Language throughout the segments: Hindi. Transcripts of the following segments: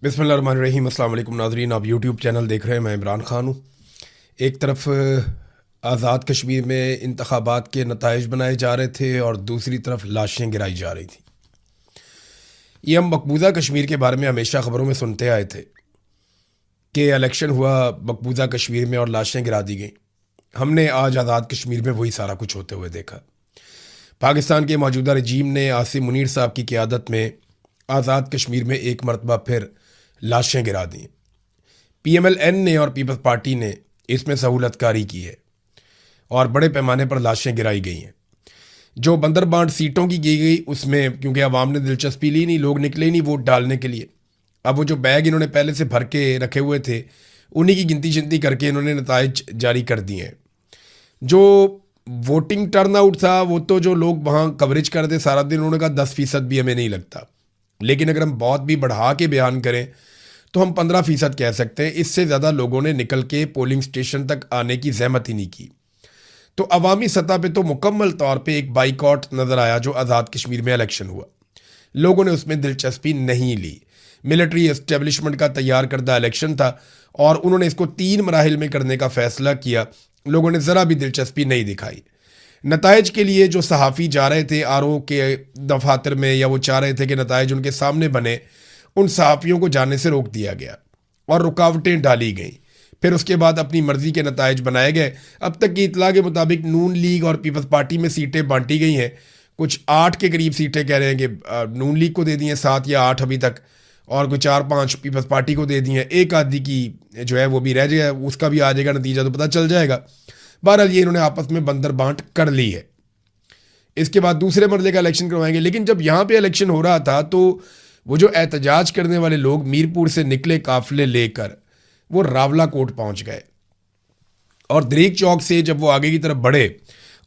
बिस्मिल्लाहिर्रहमानिर्रहीम। अस्सलाम वालेकुम नाज़रीन, आप यूट्यूब चैनल देख रहे हैं। मैं इमरान ख़ान हूँ। एक तरफ आज़ाद कश्मीर में इंतखाबात के नताइज बनाए जा रहे थे और दूसरी तरफ लाशें गिराई जा रही थी। ये हम मकबूजा कश्मीर के बारे में हमेशा ख़बरों में सुनते आए थे कि इलेक्शन हुआ मकबूजा कश्मीर में और लाशें गिरा दी गई। हमने आज आज़ाद कश्मीर में वही सारा कुछ होते हुए देखा। पाकिस्तान के मौजूदा रजीम ने आसिम मुनीर साहब की क़ियादत में आज़ाद कश्मीर में एक मरतबा फिर लाशें गिरा दी। PMLN ने और पीपल्स पार्टी ने इसमें सहूलतकारी की है और बड़े पैमाने पर लाशें गिराई गई हैं। जो बंदरबांट सीटों की गई उसमें क्योंकि आवाम ने दिलचस्पी ली नहीं, लोग निकले नहीं वोट डालने के लिए। अब वो जो बैग इन्होंने पहले से भर के रखे हुए थे उन्हीं की गिनती शिनती करके इन्होंने नताइज जारी कर दिए हैं। जो वोटिंग टर्नआउट था वो तो जो लोग वहाँ कवरेज कर दे सारा दिन, उन्होंने कहा 10% भी हमें नहीं लगता। लेकिन अगर हम बहुत भी बढ़ा के बयान करें तो हम 15% कह सकते हैं। इससे ज़्यादा लोगों ने निकल के पोलिंग स्टेशन तक आने की जहमत ही नहीं की। तो अवामी सतह पे तो मुकम्मल तौर पे एक बाइकआउट नज़र आया जो आज़ाद कश्मीर में इलेक्शन हुआ। लोगों ने उसमें दिलचस्पी नहीं ली। मिलिट्री एस्टेब्लिशमेंट का तैयार करदा इलेक्शन था और उन्होंने इसको 3 मराहिल में करने का फ़ैसला किया। लोगों ने ज़रा भी दिलचस्पी नहीं दिखाई। नताइज के लिए जो सहाफ़ी जा रहे थे RO के दफातर में, या वो चाह रहे थे कि नताइज उनके सामने बने, उन सहाफ़ियों को जाने से रोक दिया गया और रुकावटें डाली गईं। फिर उसके बाद अपनी मर्ज़ी के नताइज बनाए गए। अब तक की इतला के मुताबिक नून लीग और पीपल्स पार्टी में सीटें बांटी गई हैं। कुछ 8 के करीब सीटें कह रहे हैं कि नून लीग को दे दी हैं, 7 या 8 अभी तक, और कुछ 4-5 पीपल्स पार्टी को दे दी हैं। एक आदि की जो है वो भी रह जाएगा, उसका भी आ जाएगा नतीजा तो पता चल जाएगा। बहरहाल ये इन्होंने आपस में बंदर बांट कर ली है। इसके बाद दूसरे मरले का इलेक्शन करवाएंगे। लेकिन जब यहाँ पे इलेक्शन हो रहा था तो वो जो एहतजाज करने वाले लोग मीरपुर से निकले काफिले लेकर वो रावला कोट पहुंच गए और दरीक चौक से जब वो आगे की तरफ बढ़े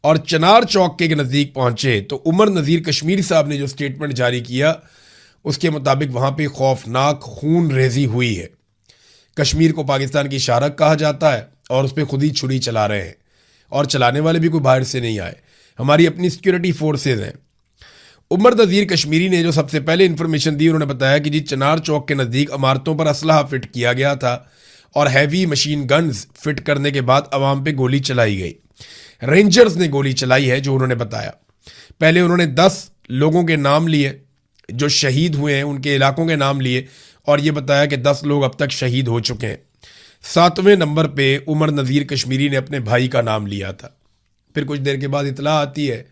और चनार चौक के नज़दीक पहुंचे तो उमर नज़ीर कश्मीरी साहब ने जो स्टेटमेंट जारी किया उसके मुताबिक वहाँ पे खौफनाक खून रेजी हुई है। कश्मीर को पाकिस्तान की शारक कहा जाता है और उस पर खुद ही छुरी चला रहे हैं और चलाने वाले भी कोई बाहर से नहीं आए, हमारी अपनी सिक्योरिटी फोर्सेज हैं। उमर नज़ीर कश्मीरी ने जो सबसे पहले इन्फॉर्मेशन दी, उन्होंने बताया कि जी चनार चौक के नज़दीक इमारतों पर असलहा फिट किया गया था और हैवी मशीन गन्स फिट करने के बाद अवाम पे गोली चलाई गई। रेंजर्स ने गोली चलाई है जो उन्होंने बताया। पहले उन्होंने 10 लोगों के नाम लिए जो शहीद हुए हैं, उनके इलाकों के नाम लिए और ये बताया कि 10 लोग अब तक शहीद हो चुके हैं। 7वें नंबर पे उमर नज़ीर कश्मीरी ने अपने भाई का नाम लिया था। फिर कुछ देर के बाद इतला आती है,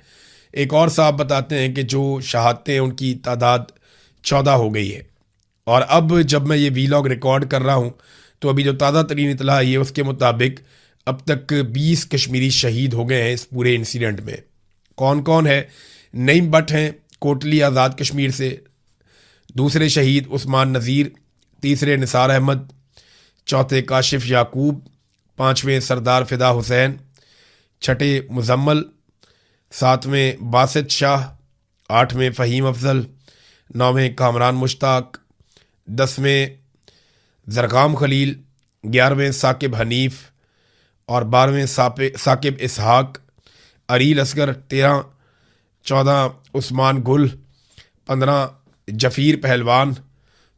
एक और साहब बताते हैं कि जो शहादतें हैं उनकी तादाद 14 हो गई है। और अब जब मैं ये वीलॉग रिकॉर्ड कर रहा हूँ तो अभी जो ताज़ा तरीन इतला आई है उसके मुताबिक अब तक 20 कश्मीरी शहीद हो गए हैं इस पूरे इंसिडेंट में। कौन कौन है? नईम बट हैं कोटली आज़ाद कश्मीर से, दूसरे शहीद उस्मान नज़ीर, तीसरे निसार अहमद, चौथे काशिफ याकूब, 5वें सरदार फ़िदा हुसैन, छठे मुजम्मल, 7वें बासित शाह, 8वें फ़हीम अफजल, 9वें कामरान मुश्ताक, 10वें ज़रगाम खलील, 11वें साकिब हनीफ और 12वें साकिब इसहाक, अरील असगर 13, 14 उस्मान गुल, 15 जफ़ीर पहलवान,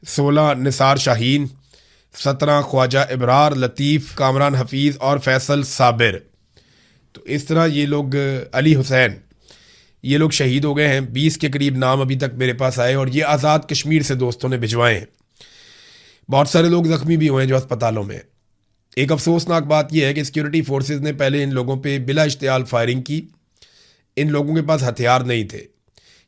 16 निसार शाहीन, 17 ख्वाजा इब्रार लतीफ़, कामरान हफीज़ और फैसल साबिर। तो इस तरह ये लोग, अली हुसैन, ये लोग शहीद हो गए हैं। 20 के करीब नाम अभी तक मेरे पास आए और ये आज़ाद कश्मीर से दोस्तों ने भिजवाए हैं। बहुत सारे लोग ज़ख्मी भी हुए हैं जो अस्पतालों में। एक अफसोसनाक बात यह है कि सिक्योरिटी फोर्सेज ने पहले इन लोगों पे बिला इश्तियाल फायरिंग की। इन लोगों के पास हथियार नहीं थे,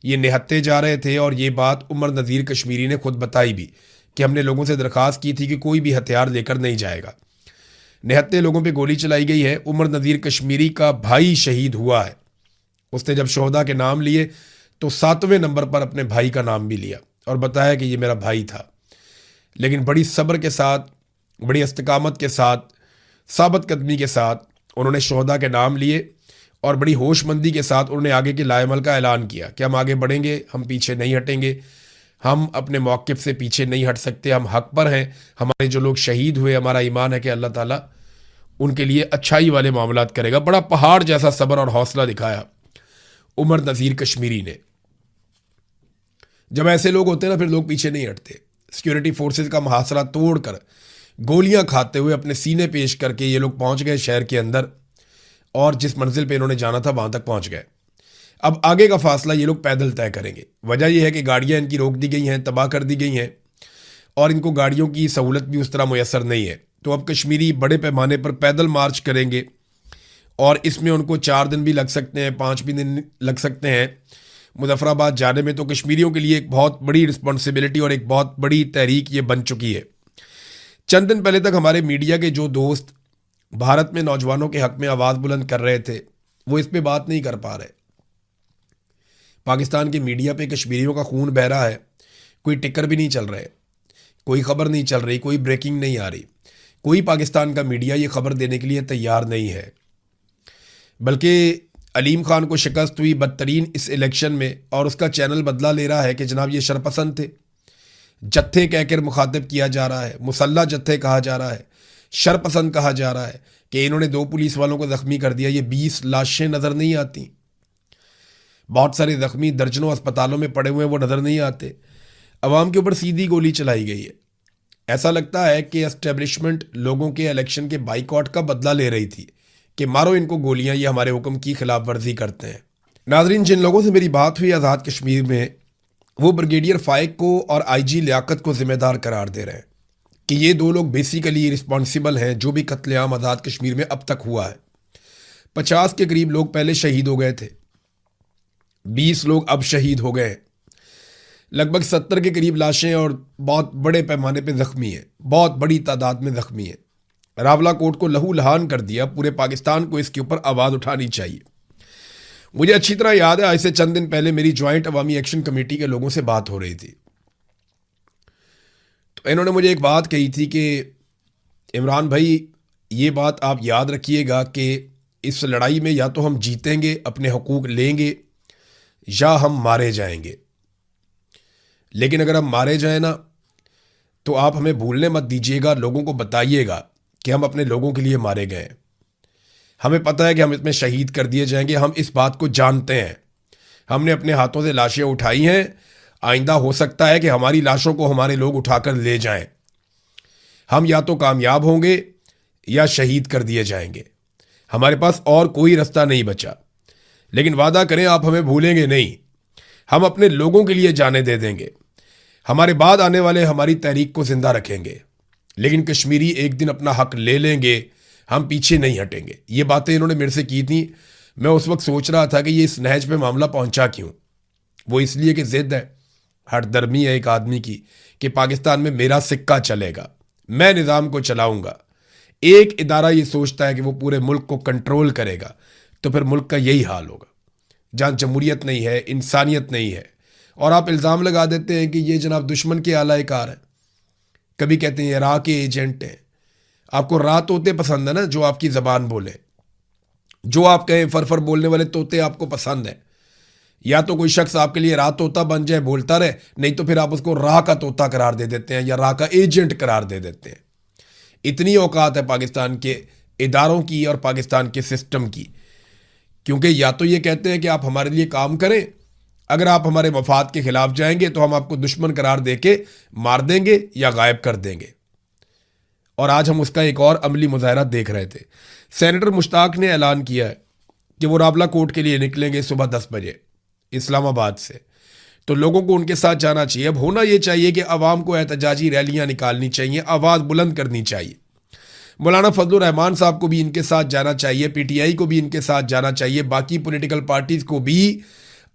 ये निहत्ते जा रहे थे और ये बात उमर नज़ीर कश्मीरी ने खुद बताई भी कि हमने लोगों से दरख्वास्त की थी कि कोई भी हथियार लेकर नहीं जाएगा। निहत्ते लोगों पे गोली चलाई गई है। उमर नज़ीर कश्मीरी का भाई शहीद हुआ है। उसने जब शोहदा के नाम लिए तो 7वें नंबर पर अपने भाई का नाम भी लिया और बताया कि ये मेरा भाई था। लेकिन बड़ी सब्र के साथ, बड़ी इस्तिकामत के साथ, साबित कदमी के साथ उन्होंने शोहदा के नाम लिए और बड़ी होशमंदी के साथ उन्होंने आगे के लाएमल का ऐलान किया कि हम आगे बढ़ेंगे, हम पीछे नहीं हटेंगे, हम अपने मौक़िफ़ से पीछे नहीं हट सकते, हम हक़ पर हैं। हमारे जो लोग शहीद हुए, हमारा ईमान है कि अल्लाह ताला उनके लिए अच्छाई वाले मामलात करेगा। बड़ा पहाड़ जैसा सब्र और हौसला दिखाया उमर नज़ीर कश्मीरी ने। जब ऐसे लोग होते हैं ना फिर लोग पीछे नहीं हटते। सिक्योरिटी फोर्सेस का मुहासरा तोड़कर गोलियां खाते हुए अपने सीने पेश करके ये लोग पहुंच गए शहर के अंदर और जिस मंजिल पे इन्होंने जाना था वहां तक पहुंच गए। अब आगे का फासला ये लोग पैदल तय करेंगे। वजह यह है कि गाड़ियां इनकी रोक दी गई हैं, तबाह कर दी गई हैं और इनको गाड़ियों की सहूलत भी उस तरह मुयसर नहीं है। तो अब कश्मीरी बड़े पैमाने पर पैदल मार्च करेंगे और इसमें उनको 4 दिन भी लग सकते हैं, 5 भी दिन लग सकते हैं मुजफ्फराबाद जाने में। तो कश्मीरियों के लिए एक बहुत बड़ी रिस्पॉन्सिबिलिटी और एक बहुत बड़ी तहरीक ये बन चुकी है। चंद दिन पहले तक हमारे मीडिया के जो दोस्त भारत में नौजवानों के हक में आवाज़ बुलंद कर रहे थे वो इस पे बात नहीं कर पा रहे। पाकिस्तान के मीडिया पे कश्मीरियों का खून बह रहा है, कोई टिकर भी नहीं चल रहे, कोई खबर नहीं चल रही, कोई ब्रेकिंग नहीं आ रही, कोई पाकिस्तान का मीडिया ये खबर देने के लिए तैयार नहीं है। बल्कि अलीम खान को शिकस्त हुई बदतरीन इस इलेक्शन में और उसका चैनल बदला ले रहा है कि जनाब ये शरपसंद थे। जत्थे कहकर मुखातिब किया जा रहा है, मुसल्ला जत्थे कहा जा रहा है, शरपसंद कहा जा रहा है कि इन्होंने 2 पुलिस वालों को ज़ख्मी कर दिया। ये 20 लाशें नज़र नहीं आती, बहुत सारे ज़ख्मी दर्जनों अस्पतालों में पड़े हुए वो नज़र नहीं आते। अवाम के ऊपर सीधी गोली चलाई गई है। ऐसा लगता है कि एस्टेब्लिशमेंट लोगों के इलेक्शन के बाइकआउट का बदला ले रही थी कि मारो इनको गोलियां, ये हमारे हुक्म की खिलाफ वर्जी करते हैं। नाजरीन, जिन लोगों से मेरी बात हुई आज़ाद कश्मीर में, वो ब्रिगेडियर फाइक को और आईजी लियाकत को जिम्मेदार करार दे रहे हैं कि ये 2 लोग बेसिकली रिस्पॉन्सिबल हैं जो भी कत्लेआम आज़ाद कश्मीर में अब तक हुआ है। 50 के करीब लोग पहले शहीद हो गए थे, 20 लोग अब शहीद हो गए हैं, लगभग 70 के करीब लाशें और बहुत बड़े पैमाने पे ज़ख्मी हैं, बहुत बड़ी तादाद में ज़ख्मी हैं। रावला कोट को लहू लहान कर दिया। पूरे पाकिस्तान को इसके ऊपर आवाज़ उठानी चाहिए। मुझे अच्छी तरह याद है, आज से चंद दिन पहले मेरी ज्वाइंट अवामी एक्शन कमेटी के लोगों से बात हो रही थी तो इन्होंने मुझे एक बात कही थी कि इमरान भाई, ये बात आप याद रखिएगा कि इस लड़ाई में या तो हम जीतेंगे, अपने हकूक़ लेंगे, या हम मारे जाएंगे। लेकिन अगर हम मारे जाए ना तो आप हमें भूलने मत दीजिएगा, लोगों को बताइएगा कि हम अपने लोगों के लिए मारे गए। हमें पता है कि हम इसमें शहीद कर दिए जाएंगे, हम इस बात को जानते हैं। हमने अपने हाथों से लाशें उठाई हैं, आइंदा हो सकता है कि हमारी लाशों को हमारे लोग उठाकर ले जाएं। हम या तो कामयाब होंगे या शहीद कर दिए जाएंगे, हमारे पास और कोई रास्ता नहीं बचा। लेकिन वादा करें आप हमें भूलेंगे नहीं, हम अपने लोगों के लिए जाने दे देंगे, हमारे बाद आने वाले हमारी तहरीक को जिंदा रखेंगे। लेकिन कश्मीरी एक दिन अपना हक ले लेंगे, हम पीछे नहीं हटेंगे। ये बातें इन्होंने मेरे से की थी। मैं उस वक्त सोच रहा था कि ये इस नहज पे मामला पहुंचा क्यों। वो इसलिए कि जिद है, हठधर्मी है एक आदमी की कि पाकिस्तान में मेरा सिक्का चलेगा, मैं निज़ाम को चलाऊंगा। एक इदारा ये सोचता है कि वो पूरे मुल्क को कंट्रोल करेगा, तो फिर मुल्क का यही हाल होगा जहाँ जमहूरियत नहीं है, इंसानियत नहीं है। और आप इल्ज़ाम लगा देते हैं कि ये जनाब दुश्मन के आला-ए-कार हैं। कभी कहते हैं राह के एजेंट हैं। आपको राह तोते पसंद है ना, जो आपकी ज़बान बोले, जो आप कहें फरफर बोलने वाले तोते आपको पसंद है। या तो कोई शख्स आपके लिए राह तोता बन जाए, बोलता रहे, नहीं तो फिर आप उसको राह का तोता करार दे देते हैं या राह का एजेंट करार दे देते हैं। इतनी औकात है पाकिस्तान के इदारों की और पाकिस्तान के सिस्टम की, क्योंकि या तो ये कहते हैं कि आप हमारे लिए काम करें, अगर आप हमारे मफाद के खिलाफ जाएंगे तो हम आपको दुश्मन करार देके मार देंगे या गायब कर देंगे। और आज हम उसका एक और अमली मुजाहरा देख रहे थे। सेनेटर मुश्ताक ने ऐलान किया है कि वो रावला कोर्ट के लिए निकलेंगे सुबह 10 बजे इस्लामाबाद से। तो लोगों को उनके साथ जाना चाहिए। अब होना ये चाहिए कि अवाम को एहतजाजी रैलियां निकालनी चाहिए, आवाज़ बुलंद करनी चाहिए। मौलाना फजलुर रहमान साहब को भी इनके साथ जाना चाहिए, पीटीआई को भी इनके साथ जाना चाहिए, बाकी पॉलिटिकल पार्टीज़ को भी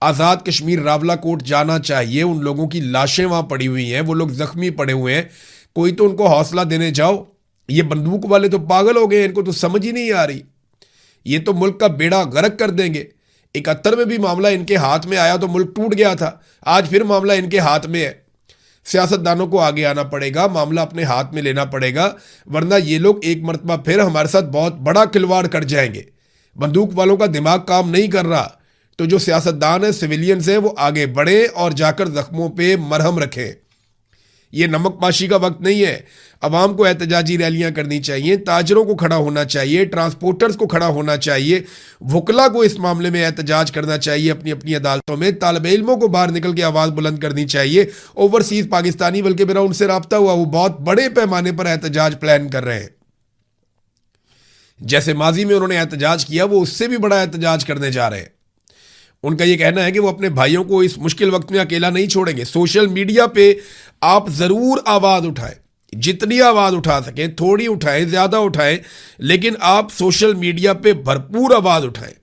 आज़ाद कश्मीर रावला कोर्ट जाना चाहिए। उन लोगों की लाशें वहाँ पड़ी हुई हैं, वो लोग ज़ख्मी पड़े हुए हैं, कोई तो उनको हौसला देने जाओ। ये बंदूक वाले तो पागल हो गए, इनको तो समझ ही नहीं आ रही, ये तो मुल्क का बेड़ा गर्क कर देंगे। 71 में भी मामला इनके हाथ में आया तो मुल्क टूट गया था, आज फिर मामला इनके हाथ में है। सियासतदानों को आगे आना पड़ेगा, मामला अपने हाथ में लेना पड़ेगा, वरना ये लोग एक मरतबा फिर हमारे साथ बहुत बड़ा खिलवाड़ कर जाएंगे। बंदूक वालों का दिमाग काम नहीं कर रहा, तो जो सियासतदान है, सिविलियंस हैं, वो आगे बढ़े और जाकर जख्मों पे मरहम रखें। ये नमकपाशी का वक्त नहीं है। अवाम को एहतजाजी रैलियां करनी चाहिए, ताजरों को खड़ा होना चाहिए, ट्रांसपोर्टर्स को खड़ा होना चाहिए, वकला को इस मामले में एहतजाज करना चाहिए अपनी अपनी अदालतों में, तालिब इल्मों को बाहर निकल के आवाज़ बुलंद करनी चाहिए। ओवरसीज़ पाकिस्तानी, बल्कि मेरा उनसे रब्ता हुआ, वो बहुत बड़े पैमाने पर एहतजाज प्लान कर रहे हैं। जैसे माजी में उन्होंने एहतजाज किया, वो उससे भी बड़ा एहतजाज करने जा रहे हैं। उनका ये कहना है कि वो अपने भाइयों को इस मुश्किल वक्त में अकेला नहीं छोड़ेंगे। सोशल मीडिया पे आप ज़रूर आवाज़ उठाएं, जितनी आवाज़ उठा सकें, थोड़ी उठाएं, ज़्यादा उठाएं, लेकिन आप सोशल मीडिया पे भरपूर आवाज़ उठाएं।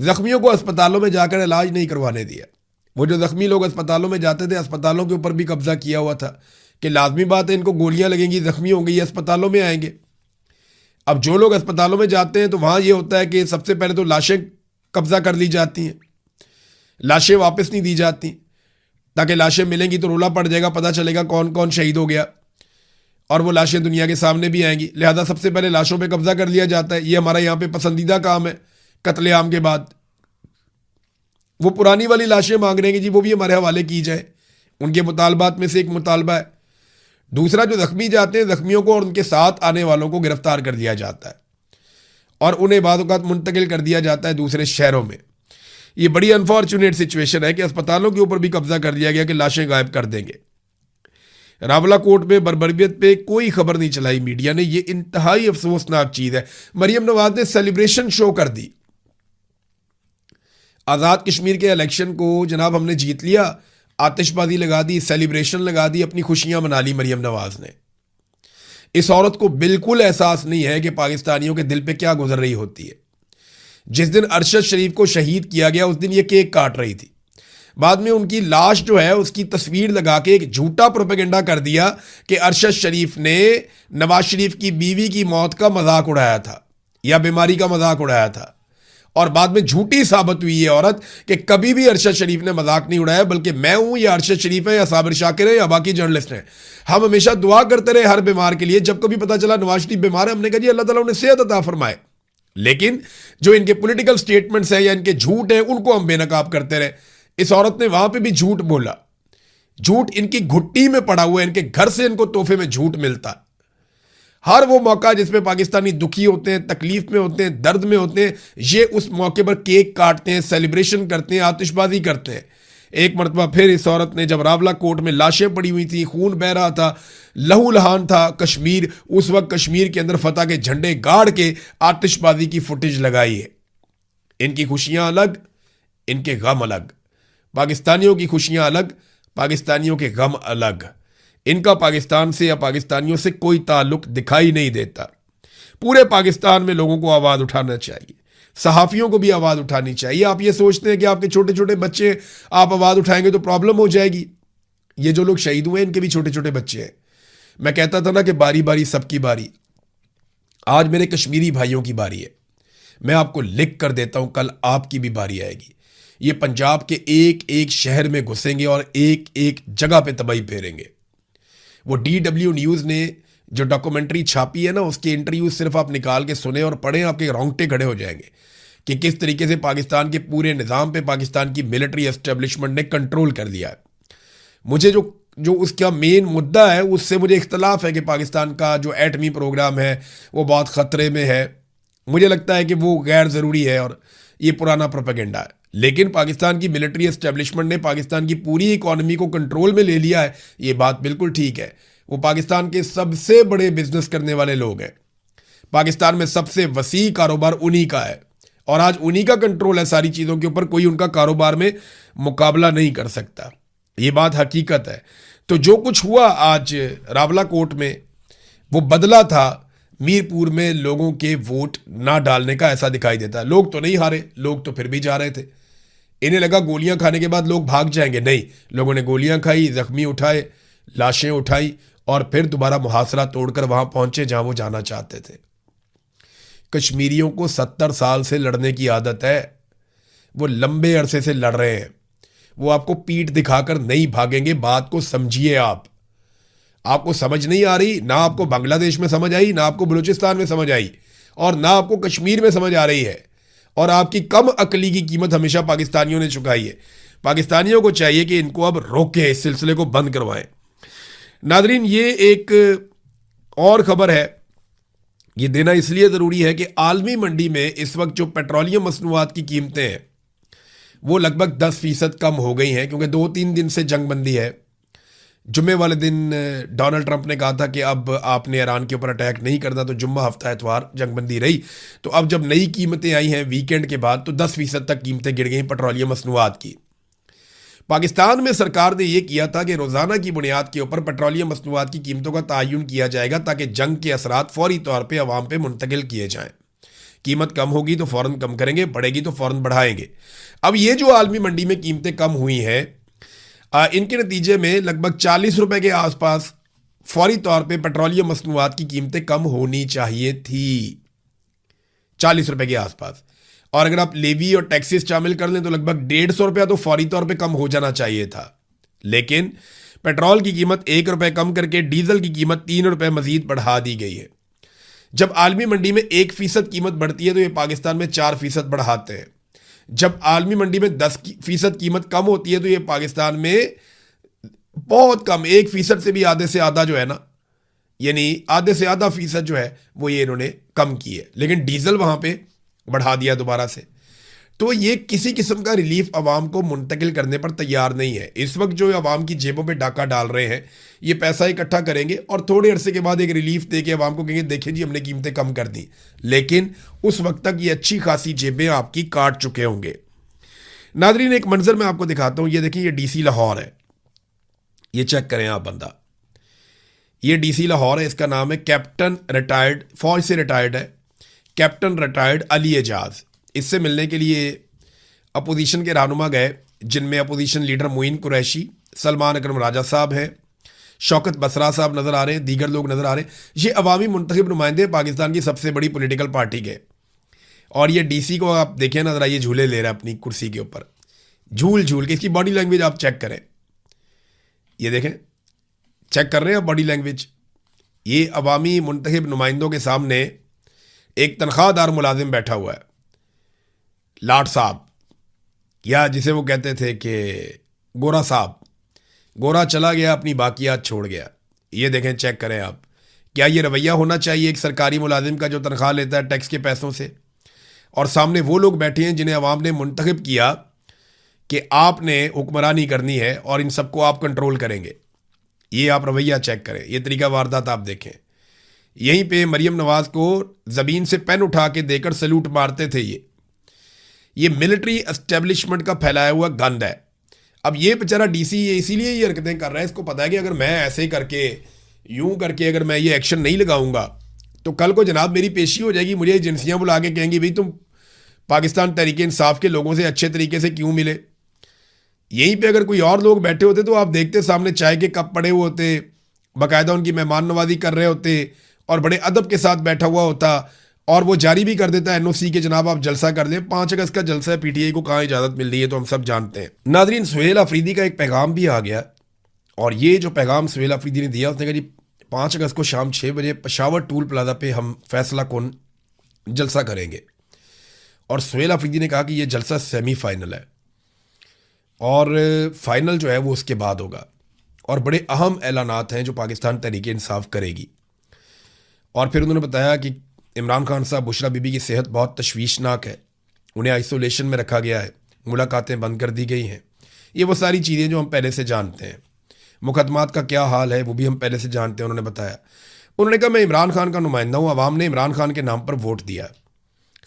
ज़ख्मियों को अस्पतालों में जाकर इलाज नहीं करवाने दिया। वो जो ज़ख्मी लोग अस्पतालों में जाते थे, अस्पतालों के ऊपर भी कब्जा किया हुआ था कि लाजमी बात है इनको गोलियां लगेंगी, ज़ख्मी होंगे, ये अस्पतालों में आएंगे। अब जो लोग अस्पतालों में जाते हैं तो वहाँ ये होता है कि सबसे पहले तो लाशें कब्जा कर ली जाती हैं, लाशें वापस नहीं दी जाती, ताकि लाशें मिलेंगी तो रोला पड़ जाएगा, पता चलेगा कौन कौन शहीद हो गया और वो लाशें दुनिया के सामने भी आएंगी। लिहाजा सबसे पहले लाशों पे कब्जा कर लिया जाता है। ये हमारा यहाँ पे पसंदीदा काम है। कत्लेआम के बाद वो पुरानी वाली लाशें मांग रहे हैं कि जी वो भी हमारे हवाले की जाए। उनके मुतालबात में से एक मुतालबा है। दूसरा, जो ज़ख्मी जाते हैं, ज़ख्मियों को और उनके साथ आने वालों को गिरफ्तार कर दिया जाता है और उन्हें बाद औक़ात मुंतकिल कर दिया जाता है दूसरे शहरों में। ये बड़ी अनफॉर्चुनेट सिचुएशन है कि अस्पतालों के ऊपर भी कब्जा कर दिया गया कि लाशें गायब कर देंगे। रावला कोर्ट में बर्बरियत पे कोई खबर नहीं चलाई मीडिया ने। ये इंतहाई अफसोसनाक चीज़ है। मरियम नवाज ने सेलिब्रेशन शो कर दी। आज़ाद कश्मीर के इलेक्शन को जनाब हमने जीत लिया, आतिशबाजी लगा दी, सेलिब्रेशन लगा दी, अपनी खुशियां मना ली मरियम नवाज ने। इस औरत को बिल्कुल एहसास नहीं है कि पाकिस्तानियों के दिल पे क्या गुजर रही होती है। जिस दिन अरशद शरीफ को शहीद किया गया उस दिन ये केक काट रही थी। बाद में उनकी लाश जो है उसकी तस्वीर लगा के एक झूठा प्रोपेगेंडा कर दिया कि अरशद शरीफ ने नवाज शरीफ की बीवी की मौत का मजाक उड़ाया था या बीमारी का मजाक उड़ाया था। और बाद में झूठी साबित हुई ये औरत कि कभी भी अरशद शरीफ ने मजाक नहीं उड़ाया, बल्कि मैं हूं या अरशद शरीफ है या साबिर शाकिर है या बाकी जर्नलिस्ट हैं। हम हमेशा दुआ करते रहे हर बीमार के लिए। जब कभी पता चला नवाज शरीफ बीमार है, हमने कहा जी अल्लाह ताला उन्हें सेहत अता फरमाए। लेकिन जो इनके पॉलिटिकल स्टेटमेंट्स हैं या इनके झूठ हैं, उनको हम बेनकाब करते रहे। इस औरत ने वहां पर भी झूठ बोला। झूठ इनकी घुट्टी में पड़ा हुआ है, इनके घर से इनको तोहफे में झूठ मिलता है। हर वो मौका जिसमें पाकिस्तानी दुखी होते हैं, तकलीफ में होते हैं, दर्द में होते हैं, ये उस मौके पर केक काटते हैं, सेलिब्रेशन करते हैं, आतिशबाजी करते हैं। एक मरतबा फिर इस औरत ने, जब रावला कोर्ट में लाशें पड़ी हुई थी, खून बह रहा था, लहू लहान था कश्मीर, उस वक्त कश्मीर के अंदर फतह के झंडे गाड़ के आतिशबाजी की फुटेज लगाई है। इनकी खुशियां अलग, इनके गम अलग। पाकिस्तानियों की खुशियां अलग, पाकिस्तानियों के गम अलग। इनका पाकिस्तान से या पाकिस्तानियों से कोई ताल्लुक दिखाई नहीं देता। पूरे पाकिस्तान में लोगों को आवाज़ उठाना चाहिए, सहाफ़ियों को भी आवाज़ उठानी चाहिए। आप ये सोचते हैं कि आपके छोटे छोटे बच्चे, आप आवाज़ उठाएंगे तो प्रॉब्लम हो जाएगी। ये जो लोग शहीद हुए हैं इनके भी छोटे छोटे बच्चे हैं। मैं कहता था ना कि बारी बारी सबकी बारी। आज मेरे कश्मीरी भाइयों की बारी है। मैं आपको लिख कर देता हूँ, कल आपकी भी बारी आएगी। ये पंजाब के एक एक शहर में घुसेंगे और एक एक जगह पे तबाही फेरेंगे। वो DW न्यूज़ ने जो डॉक्यूमेंट्री छापी है ना, उसके इंटरव्यू सिर्फ आप निकाल के सुने और पढ़ें, आपके रोंगटे खड़े हो जाएंगे कि किस तरीके से पाकिस्तान के पूरे निज़ाम पे पाकिस्तान की मिलिट्री एस्टेब्लिशमेंट ने कंट्रोल कर लिया है। मुझे जो उसका मेन मुद्दा है उससे मुझे इख्तलाफ है कि पाकिस्तान का जो एटमी प्रोग्राम है वो बहुत ख़तरे में है। मुझे लगता है कि वो गैर ज़रूरी है और ये पुराना प्रोपेगेंडा है। लेकिन पाकिस्तान की मिलिट्री एस्टेब्लिशमेंट ने पाकिस्तान की पूरी इकॉनमी को कंट्रोल में ले लिया है, ये बात बिल्कुल ठीक है। वो पाकिस्तान के सबसे बड़े बिजनेस करने वाले लोग हैं। पाकिस्तान में सबसे वसी कारोबार उन्हीं का है और आज उन्हीं का कंट्रोल है सारी चीज़ों के ऊपर। कोई उनका कारोबार में मुकाबला नहीं कर सकता, ये बात हकीकत है। तो जो कुछ हुआ आज रावला कोर्ट में, वो बदला था मीरपुर में लोगों के वोट ना डालने का, ऐसा दिखाई देता है। लोग तो नहीं हारे, लोग तो फिर भी जा रहे थे। इन्हें लगा गोलियां खाने के बाद लोग भाग जाएंगे, नहीं, लोगों ने गोलियां खाई, जख्मी उठाए, लाशें उठाई और फिर दोबारा मुहासरा तोड़कर वहां पहुंचे जहां वो जाना चाहते थे। कश्मीरियों को 70 साल से लड़ने की आदत है। वो लंबे अरसे से लड़ रहे हैं। वो आपको पीठ दिखाकर नहीं भागेंगे। बात को समझिए। आपको समझ नहीं आ रही, ना आपको बांग्लादेश में समझ आई, ना आपको बलूचिस्तान में समझ आई और ना आपको कश्मीर में समझ आ रही है। और आपकी कम अकली की कीमत हमेशा पाकिस्तानियों ने चुकाई है। पाकिस्तानियों को चाहिए कि इनको अब रोकें, इस सिलसिले को बंद करवाएं। नादरीन, ये एक और ख़बर है, ये देना इसलिए ज़रूरी है कि आलमी मंडी में इस वक्त जो पेट्रोलियम मसनूआत की कीमतें हैं वो लगभग 10% कम हो गई हैं, क्योंकि 2-3 दिन से जंग बंदी है। जुम्मे वाले दिन डोनाल्ड ट्रंप ने कहा था कि अब आपने ईरान के ऊपर अटैक नहीं करना, तो जुम्मा हफ्ता एतवार जंगबंदी रही। तो अब जब नई कीमतें आई हैं वीकेंड के बाद, तो 10% तक कीमतें गिर गई पेट्रोलियम मसनूआत की। पाकिस्तान में सरकार ने यह किया था कि रोज़ाना की बुनियाद के ऊपर पेट्रोलियम मसनूआत की कीमतों का तयन किया जाएगा, ताकि जंग के असरात फौरी तौर पर अवाम पे मुंतकिल किए जाएँ। कीमत कम होगी तो फ़ौरन कम करेंगे, बढ़ेगी तो फ़ौरन बढ़ाएंगे। अब ये जो आलमी मंडी में कीमतें कम हुई हैं, इनके नतीजे में लगभग 40 रुपए के आसपास फौरी तौर पे पेट्रोलियम मसनूआत की कीमतें कम होनी चाहिए थी, 40 रुपए के आसपास। और अगर आप लेवी और टैक्सेस शामिल कर लें तो लगभग 150 रुपया तो फौरी तौर पे कम हो जाना चाहिए था। लेकिन पेट्रोल की कीमत 1 रुपये कम करके डीजल की कीमत 3 रुपये मजीद बढ़ा दी गई है। जब आलमी मंडी में 1% कीमत बढ़ती है तो ये पाकिस्तान में 4% बढ़ाते हैं। जब आलमी मंडी में 10% कीमत कम होती है तो ये पाकिस्तान में बहुत कम, 1% से भी आधे से आधा जो है ना, यानी आधे से आधा फीसद जो है वो ये इन्होंने कम की है। लेकिन डीजल वहां पे बढ़ा दिया दोबारा से। तो ये किसी किस्म का रिलीफ अवाम को मुंतकिल करने पर तैयार नहीं है। इस वक्त जो अवाम की जेबों पे डाका डाल रहे हैं, ये पैसा इकट्ठा करेंगे और थोड़े अरसे के बाद एक रिलीफ दे के अवाम को कहेंगे देखिए जी हमने कीमतें कम कर दी। लेकिन उस वक्त तक ये अच्छी खासी जेबें आपकी काट चुके होंगे। नादरीन, एक मंजर मैं आपको दिखाता हूँ। ये देखिए, ये DC लाहौर है। ये चेक करें आप बंदा, ये DC लाहौर है। इसका नाम है कैप्टन रिटायर्ड, फौज से रिटायर्ड है, कैप्टन रिटायर्ड अली एजाज। इससे मिलने के लिए अपोजिशन के रहनुमा गए, जिनमें अपोजिशन लीडर मोइन कुरैशी, सलमान अकरम राजा साहब हैं, शौकत बसरा साहब नज़र आ रहे हैं, दीगर लोग नज़र आ रहे हैं। ये अवामी मुंतखब नुमाइंदे पाकिस्तान की सबसे बड़ी पॉलिटिकल पार्टी के। और ये DC को आप देखें ना, ज़रा ये झूले ले रहा है अपनी कुर्सी के ऊपर, झूल झूल के। इसकी बॉडी लैंग्वेज आप चेक करें, ये देखें, चेक कर रहे हैं बॉडी लैंग्वेज। ये अवामी मुंतखब नुमाइंदों के सामने एक तनख्वाहदार मुलाजिम बैठा हुआ है, लाट साहब, या जिसे वो कहते थे कि गोरा साहब। गोरा चला गया, अपनी बाकियात छोड़ गया। ये देखें, चेक करें आप, क्या ये रवैया होना चाहिए एक सरकारी मुलाजिम का जो तनख्वाह लेता है टैक्स के पैसों से? और सामने वो लोग बैठे हैं जिन्हें अवाम ने मुंतखब किया कि आपने हुक्मरानी करनी है और इन सबको आप कंट्रोल करेंगे। ये आप रवैया चेक करें, ये तरीका वारदात आप देखें। यहीं पे मरियम नवाज को ज़मीन से पेन उठा के देकर सल्यूट मारते थे। ये मिलिट्री एस्टेब्लिशमेंट का फैलाया हुआ गंद है। अब ये बेचारा DC ये इसीलिए ये हरकतें कर रहा है, इसको पता है कि अगर मैं ऐसे करके, यूं करके अगर मैं ये एक्शन नहीं लगाऊंगा तो कल को जनाब मेरी पेशी हो जाएगी, मुझे एजेंसियां बुला के कहेंगी भाई तुम पाकिस्तान तहरीक इंसाफ के लोगों से अच्छे तरीके से क्यों मिले। यहीं पे अगर कोई और लोग बैठे होते तो आप देखते सामने चाय के कप पड़े हुए होते, बाकायदा उनकी मेहमान नवाजी कर रहे होते और बड़े अदब के साथ बैठा हुआ होता, और वो जारी भी कर देता है NOC के जनाब आप जलसा कर लें। 5 अगस्त का जलसा है, PTI को कहाँ इजाज़त मिल रही है तो हम सब जानते हैं। नादरीन, सुहेल अफरीदी का एक पैगाम भी आ गया, और ये जो पैगाम सुहेल अफरीदी ने दिया, उसने कहा जी 5 अगस्त को शाम 6 बजे पेशावर टूल प्लाजा पे हम फैसला कौन जलसा करेंगे। और सुहेल अफरीदी ने कहा कि ये जलसा सेमीफाइनल है और फाइनल जो है वो उसके बाद होगा, और बड़े अहम ऐलानात हैं जो पाकिस्तान तहरीक इंसाफ करेगी। और फिर उन्होंने बताया कि इमरान खान साहब, बुशरा बीबी की सेहत बहुत तशवीशनाक है, उन्हें आइसोलेशन में रखा गया है, मुलाकातें बंद कर दी गई हैं। ये वो सारी चीज़ें जो हम पहले से जानते हैं। मुकदमात का क्या हाल है वो भी हम पहले से जानते हैं, उन्होंने बताया। उन्होंने कहा मैं इमरान खान का नुमाइंदा हूँ, अवाम ने इमरान खान के नाम पर वोट दिया।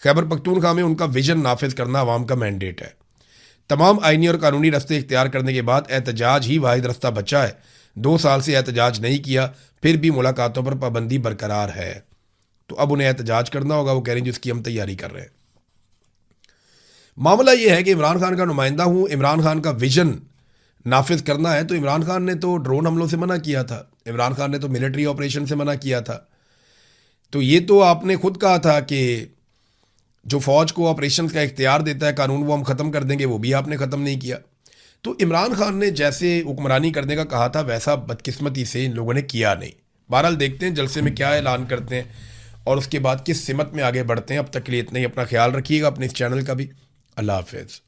खैबर पख्तूनख्वा में उनका विजन नाफिज करना अवाम का मैंडेट है। तमाम आइनी और कानूनी रास्ते इख्तियार करने के बाद एहतजाज ही वाहिद रास्ता बचा है। 2 साल से एहतजाज नहीं किया, फिर भी मुलाकातों पर पाबंदी बरकरार है, तो अब उन्हें एहतजाज करना होगा। वो कह रहे हैं जिसकी हम तैयारी कर रहे हैं। मामला ये है कि इमरान खान का नुमाइंदा हूँ, इमरान खान का विजन नाफिज करना है। तो इमरान खान ने तो ड्रोन हमलों से मना किया था, इमरान खान ने तो मिलिट्री ऑपरेशन से मना किया था। तो ये तो आपने खुद कहा था कि जो फ़ौज को ऑपरेशन का इख्तियार देता है कानून, वो हम ख़त्म कर देंगे, वो भी आपने ख़त्म नहीं किया। तो इमरान खान ने जैसे हुक्मरानी करने का कहा था वैसा बदकिस्मती से इन लोगों ने किया नहीं। बहरहाल देखते हैं जलसे में क्या ऐलान करते हैं और उसके बाद किस सिमत में आगे बढ़ते हैं। अब तक के लिए इतना ही। अपना ख्याल रखिएगा, अपने इस चैनल का भी। अल्लाह हाफिज़।